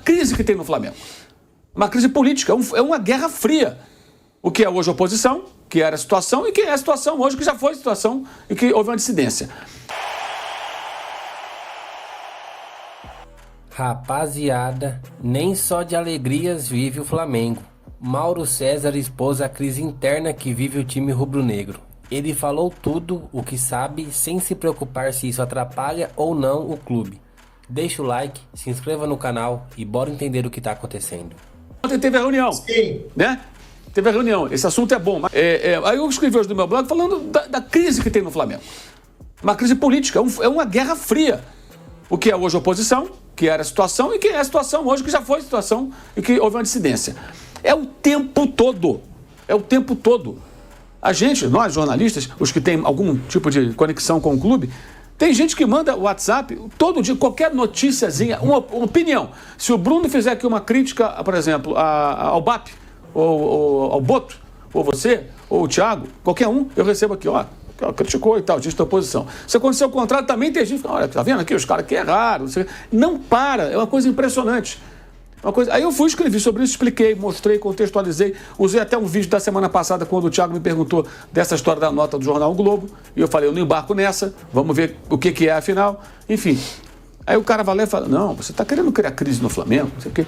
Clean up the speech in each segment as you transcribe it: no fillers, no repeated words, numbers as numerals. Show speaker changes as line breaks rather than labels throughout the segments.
crise que tem no Flamengo. Uma crise política, é uma guerra fria. O que é hoje oposição, que era a situação, e que é a situação hoje, que já foi a situação e que houve uma dissidência.
Rapaziada, nem só de alegrias vive o Flamengo. Mauro César expôs a crise interna que vive o time rubro-negro. Ele falou tudo o que sabe, sem se preocupar se isso atrapalha ou não o clube. Deixa o like, se inscreva no canal e bora entender o que está acontecendo.
Ontem teve a reunião,
Sim.
né? Teve a reunião, esse assunto é bom. Aí eu escrevi hoje no meu blog falando da crise que tem no Flamengo. Uma crise política, é uma guerra fria. O que é hoje oposição, que era a situação, e que é a situação hoje, que já foi a situação e que houve uma dissidência. É o tempo todo. É o tempo todo. A gente, nós jornalistas, os que têm algum tipo de conexão com o clube, tem gente que manda WhatsApp todo dia, qualquer noticiazinha, uma opinião. Se o Bruno fizer aqui uma crítica, por exemplo, ao BAP, ou ao Boto, ou você, ou o Thiago, qualquer um, eu recebo aqui, ó, criticou e tal, diz da oposição. Se acontecer o contrário, também tem gente que fala, olha, tá vendo aqui, os caras que erraram. Não para, é uma coisa impressionante. Aí eu fui, escrevi sobre isso, expliquei, mostrei, contextualizei, usei até um vídeo da semana passada quando o Thiago me perguntou dessa história da nota do jornal O Globo, e eu falei, eu não embarco nessa, vamos ver o que é afinal, enfim. Aí o cara vai lá e fala, não, você está querendo criar crise no Flamengo, não sei o quê.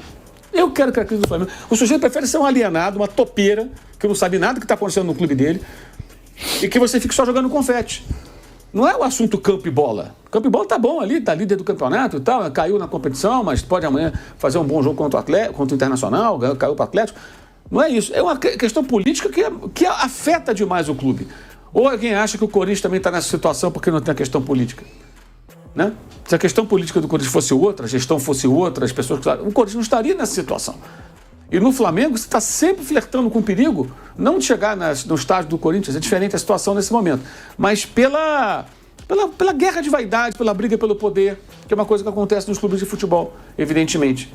Eu quero criar crise no Flamengo. O sujeito prefere ser um alienado, uma topeira, que não sabe nada do que está acontecendo no clube dele, e que você fique só jogando confete. Não é o assunto campo e bola. Campo e bola tá bom ali, tá líder do campeonato e tal, caiu na competição, mas pode amanhã fazer um bom jogo contra o Internacional, caiu para o Atlético. Não é isso. É uma questão política que afeta demais o clube. Ou alguém acha que o Corinthians também está nessa situação porque não tem a questão política? Né? Se a questão política do Corinthians fosse outra, a gestão fosse outra, as pessoas... O Corinthians não estaria nessa situação. E no Flamengo, você está sempre flertando com o perigo, não de chegar no estádio do Corinthians, é diferente a situação nesse momento, mas pela guerra de vaidade, pela briga pelo poder, que é uma coisa que acontece nos clubes de futebol, evidentemente.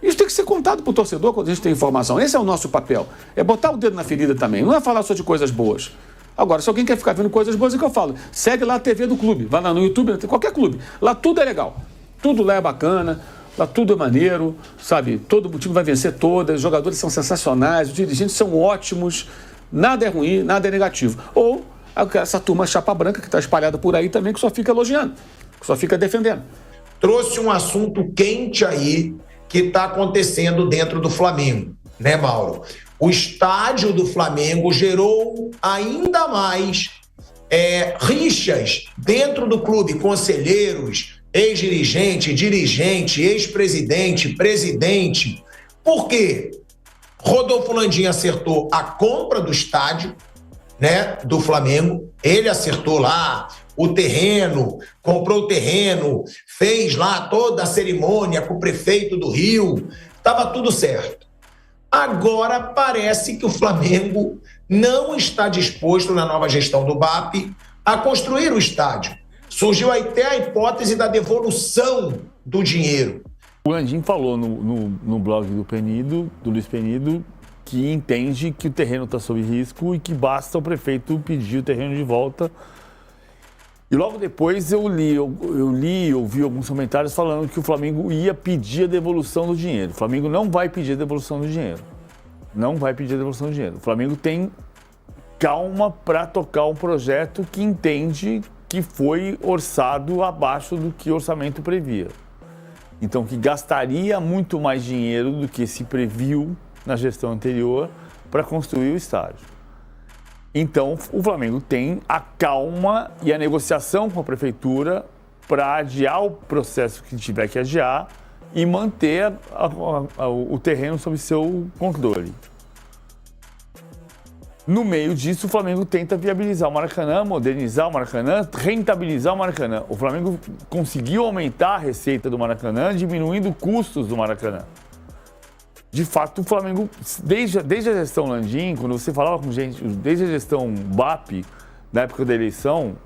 Isso tem que ser contado para o torcedor quando a gente tem informação. Esse é o nosso papel. É botar o dedo na ferida também, não é falar só de coisas boas. Agora, se alguém quer ficar vendo coisas boas, é o que eu falo. Segue lá a TV do clube, vai lá no YouTube, qualquer clube. Lá tudo é legal, tudo lá é bacana. Lá tudo é maneiro, sabe? Todo o time vai vencer todas, os jogadores são sensacionais, os dirigentes são ótimos, nada é ruim, nada é negativo. Ou essa turma chapa branca que está espalhada por aí também, que só fica elogiando, que só fica defendendo.
Trouxe um assunto quente aí que está acontecendo dentro do Flamengo, né, Mauro? O estádio do Flamengo gerou ainda mais rixas dentro do clube, conselheiros, ex-dirigente, dirigente, ex-presidente, presidente. Por quê? Rodolfo Landim acertou a compra do estádio, né, do Flamengo. Ele acertou lá o terreno, comprou o terreno, fez lá toda a cerimônia com o prefeito do Rio. Estava tudo certo. Agora parece que o Flamengo não está disposto, na nova gestão do BAP, a construir o estádio. Surgiu até a hipótese da devolução do dinheiro.
O Landim falou no blog do Luiz Penido, que entende que o terreno está sob risco e que basta o prefeito pedir o terreno de volta. E logo depois eu ouvi alguns comentários falando que o Flamengo ia pedir a devolução do dinheiro. O Flamengo não vai pedir a devolução do dinheiro. Não vai pedir a devolução do dinheiro. O Flamengo tem calma para tocar um projeto que entende que foi orçado abaixo do que o orçamento previa. Então, que gastaria muito mais dinheiro do que se previu na gestão anterior para construir o estádio. Então, o Flamengo tem a calma e a negociação com a prefeitura para adiar o processo que tiver que adiar e manter o terreno sob seu controle. No meio disso, o Flamengo tenta viabilizar o Maracanã, modernizar o Maracanã, rentabilizar o Maracanã. O Flamengo conseguiu aumentar a receita do Maracanã, diminuindo custos do Maracanã. De fato, o Flamengo, desde a gestão Landim, quando você falava com gente, desde a gestão BAP, na época da eleição,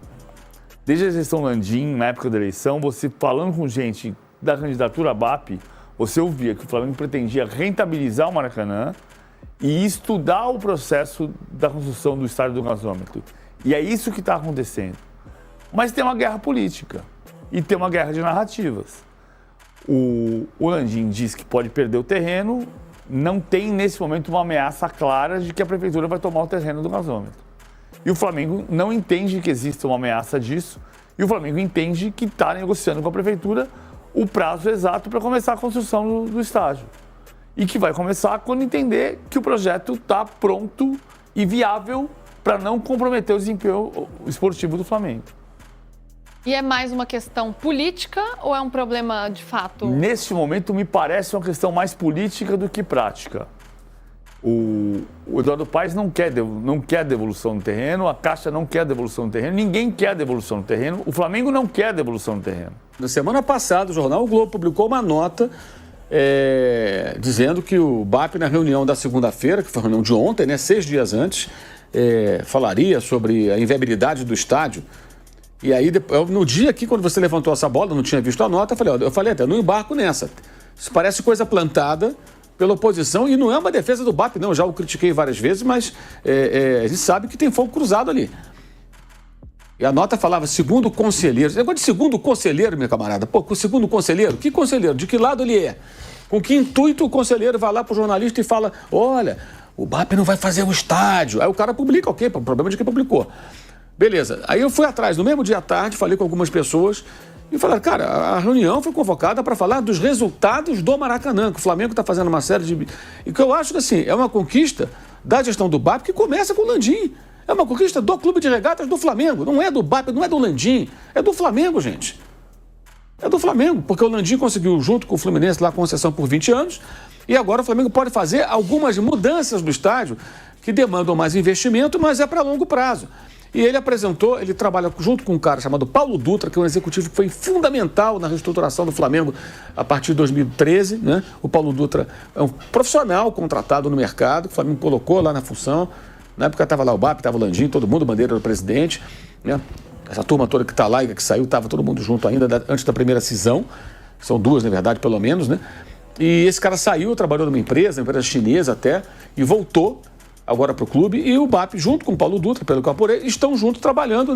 desde a gestão Landim, na época da eleição, você falando com gente da candidatura BAP, você ouvia que o Flamengo pretendia rentabilizar o Maracanã e estudar o processo da construção do estádio do gasômetro. E é isso que está acontecendo. Mas tem uma guerra política e tem uma guerra de narrativas. O Landim diz que pode perder o terreno, não tem nesse momento uma ameaça clara de que a prefeitura vai tomar o terreno do gasômetro. E o Flamengo não entende que existe uma ameaça disso, e o Flamengo entende que está negociando com a prefeitura o prazo exato para começar a construção do estádio. E que vai começar quando entender que o projeto está pronto e viável para não comprometer o desempenho esportivo do Flamengo.
E é mais uma questão política ou é um problema de fato?
Neste momento, me parece uma questão mais política do que prática. O Eduardo Paes não quer a devolução do terreno, a Caixa não quer a devolução do terreno, ninguém quer a devolução do terreno, o Flamengo não quer a devolução do terreno.
Na semana passada, o jornal O Globo publicou uma nota dizendo que o BAP, na reunião da segunda-feira, que foi a reunião de ontem, né, 6 dias antes, falaria sobre a inviabilidade do estádio. E aí, no dia aqui, quando você levantou essa bola, eu não tinha visto a nota, eu falei até, não embarco nessa. Isso parece coisa plantada pela oposição e não é uma defesa do BAP, não. Eu já o critiquei várias vezes, mas a gente sabe que tem fogo cruzado ali. E a nota falava segundo conselheiro. Esse negócio de segundo conselheiro, minha camarada. Pô, com segundo conselheiro? Que conselheiro? De que lado ele é? Com que intuito o conselheiro vai lá pro jornalista e fala, olha, o BAP não vai fazer o estádio. Aí o cara publica, ok, o problema é de quem publicou. Beleza. Aí eu fui atrás, no mesmo dia à tarde, falei com algumas pessoas e falaram, cara, a reunião foi convocada para falar dos resultados do Maracanã, que o Flamengo está fazendo uma série de... E que eu acho que, assim, é uma conquista da gestão do BAP que começa com o Landim. É uma conquista do Clube de Regatas do Flamengo. Não é do BAP, não é do Landim. É do Flamengo, gente. É do Flamengo, porque o Landim conseguiu, junto com o Fluminense, lá a concessão por 20 anos, e agora o Flamengo pode fazer algumas mudanças no estádio que demandam mais investimento, mas é para longo prazo. E ele apresentou, ele trabalha junto com um cara chamado Paulo Dutra, que é um executivo que foi fundamental na reestruturação do Flamengo a partir de 2013, né? O Paulo Dutra é um profissional contratado no mercado, que o Flamengo colocou lá na função. Na época estava lá o BAP, estava o Landim, todo mundo, bandeira do presidente, né? Essa turma toda que está lá e que saiu, estava todo mundo junto ainda antes da primeira cisão. São 2, na verdade, pelo menos, né? E esse cara saiu, trabalhou numa empresa chinesa até, e voltou agora para o clube, e o BAP, junto com o Paulo Dutra, pelo que eu apurei, estão juntos trabalhando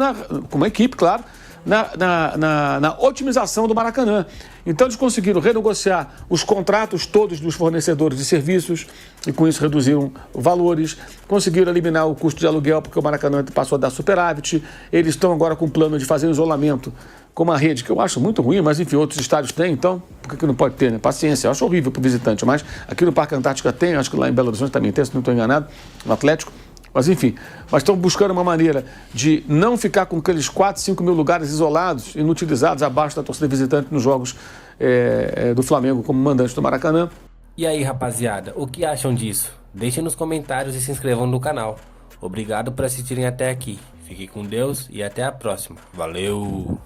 com uma equipe, claro, na otimização do Maracanã. Então eles conseguiram renegociar os contratos todos dos fornecedores de serviços e com isso reduziram valores, conseguiram eliminar o custo de aluguel porque o Maracanã passou a dar superávit, eles estão agora com o plano de fazer um isolamento com uma rede que eu acho muito ruim, mas enfim, outros estádios têm, então por que não pode ter, né? Paciência, eu acho horrível para o visitante, mas aqui no Parque Antártica tem, acho que lá em Belo Horizonte também tem, se não estou enganado, no Atlético. Mas enfim, mas estão buscando uma maneira de não ficar com aqueles 4, 5 mil lugares isolados, inutilizados, abaixo da torcida visitante nos jogos do Flamengo como mandante do Maracanã.
E aí, rapaziada, o que acham disso? Deixem nos comentários e se inscrevam no canal. Obrigado por assistirem até aqui. Fiquem com Deus e até a próxima. Valeu!